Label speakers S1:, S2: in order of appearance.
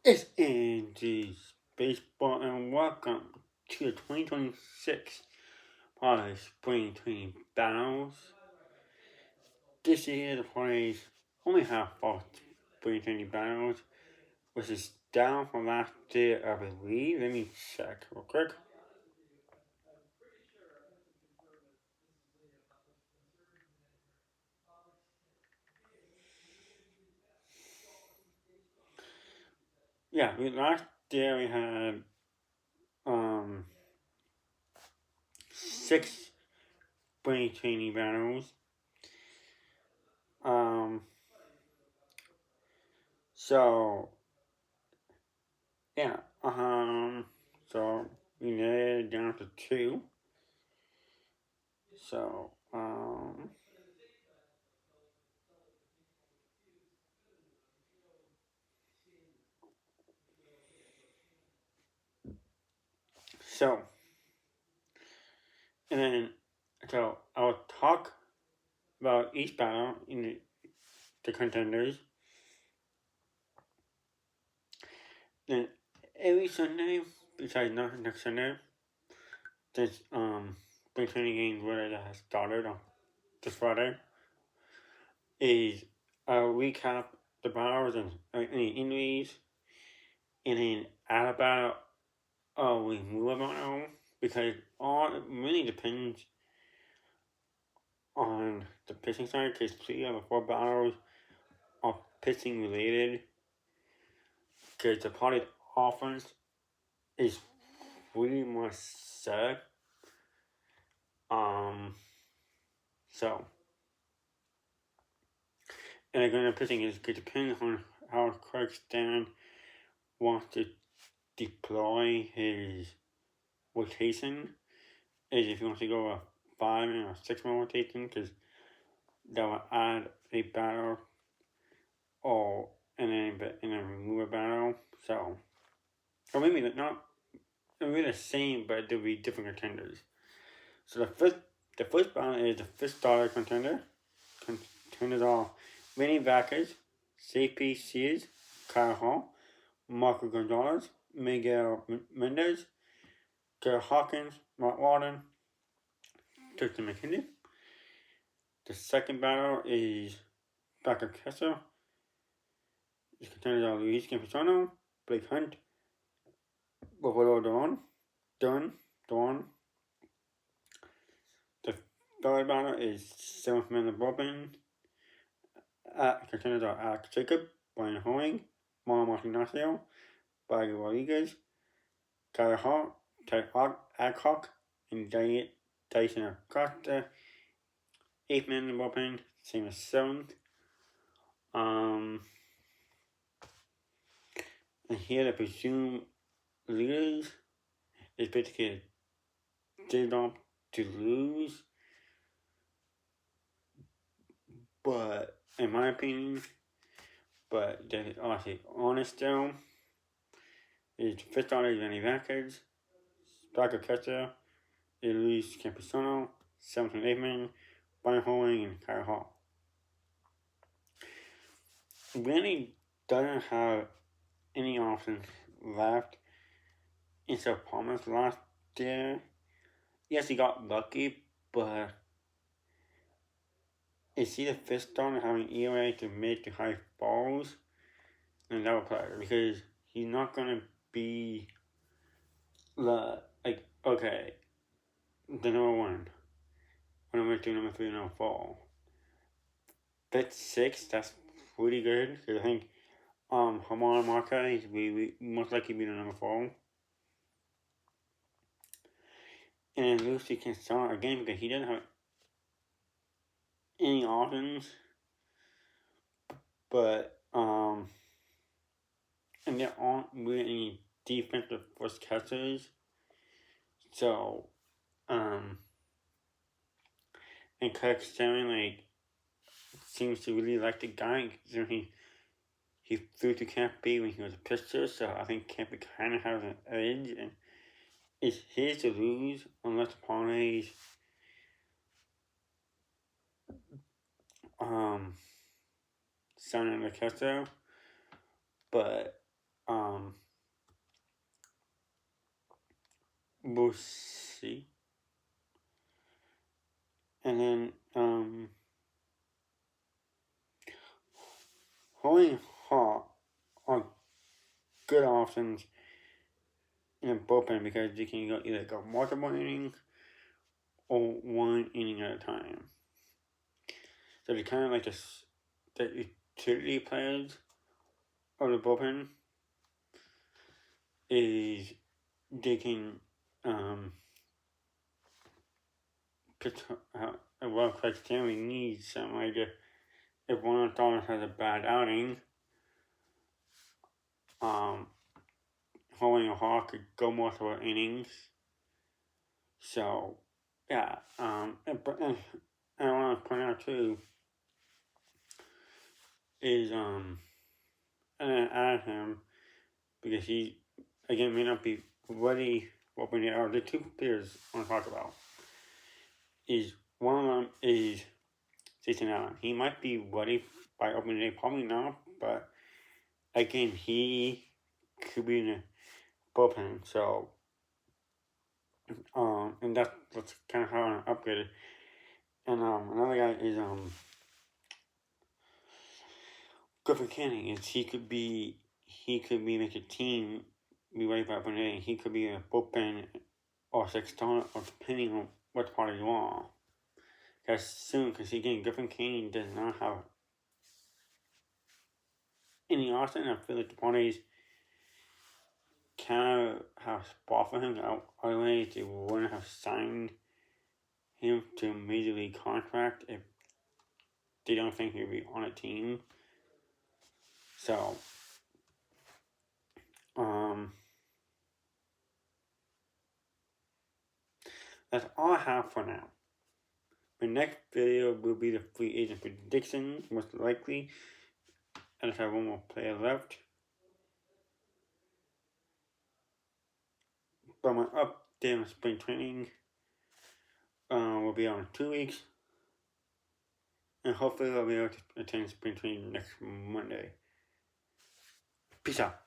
S1: It's Angie's Baseball, and welcome to the 2026 Padres Spring Training Battles. This year, the Padres only have 4 Spring Training Battles, which is down from last year, I believe. Let me check real quick. Yeah, last year we had 6 Spring Training Battles. Um, so yeah, so we narrowed it down to 2. So, so, and then, so I'll talk about each battle in the contenders. Then every Sunday, besides not next Sunday, this spring training game where it has started on this Friday, is I'll recap the battles and any injuries, and then add about we move on because all it really depends on the pitching side because 3 out of 4 battles are pitching related because the party offense is really much set. Um, so, and again, the pitching is it depends on how Craig Stan wants to deploy his rotation. Is if he wants to go a 5 or 6 man rotation because that will add a batter or and then remove a batter. So, or maybe not really the same, but they'll be different contenders. So the first battle is the fifth starter contender. Contenders are Manny Vacquez, CP Sears, Kyle Hall, Marco Gonzalez, Miguel Mendez, Garrett Hawkins, Mark Walden, Tristan McKinney. The second battle is Becker Kessler. The contenders are Luis Campusano, Blake Hunt, Buffalo Dawn. The third battle is 7th man of the bullpen. Contenders are Alex Jacob, Brian Hoeing, Marlon Ignacio, Barry Rodriguez, Tyler Hart, Ted Adcock, and Dyson Acosta. 8th man in the bullpen, same as 7th. And here the presumed leaders is basically a job to lose. But in my opinion, but that is honestly honest though, is fifth starter is Manny Vacquez, Sparker Kessler, Luis Campusano, 7th and 8th man, Brian Hoeing, and Kyle Hall. Manny doesn't have any options left instead of Palmer's last year. Yes, he got lucky, but is he the fifth starter having ERA to mid to high balls? And that would play because he's not gonna be like okay, the number 1, number 2, number 3, number 4. Fifth, 6, that's pretty good because I think Hamar Marquez we most likely be the number 4. And Lucy can start again because he doesn't have any options. But and there aren't really any defensive first catchers. So and Kirk Stanley seems to really like the guy. So he flew to Camp B when he was a pitcher, so I think Camp B kind of has an edge, and it's his to lose unless the Padres sign the catcher. But we'll see. And then Holy Hawk are good options in a bullpen because you can either go multiple innings or one inning at a time. So they're kind of like the utility players of the bullpen is they can well, Craig Stanley needs something like if one of the Dodgers has a bad outing, Holding a Hawk could go multiple innings. So, yeah, and I want to point out too is and then add him because he again may not be ready open yet. Or the two players I want to talk about is one of them is Jason Allen. He might be ready by opening day, probably not, but again he could be in the bullpen. So, and that's kind of how I upgraded. And another guy is Griffin Canning. Is he could be make a team be ready by opening day. He could be a bullpen or sexton or depending on what part you want. Because soon, because again, Griffin Canning does not have any option. I feel like the parties kind of have a spot for him. Otherwise, they wouldn't have signed him to a major league contract if they don't think he'll be on a team. So, that's all I have for now. My next video will be the free agent prediction, most likely. And if I have one more player left. But my update on spring training will be on 2 weeks. And hopefully I'll be able to attend spring training next Monday. Peace out.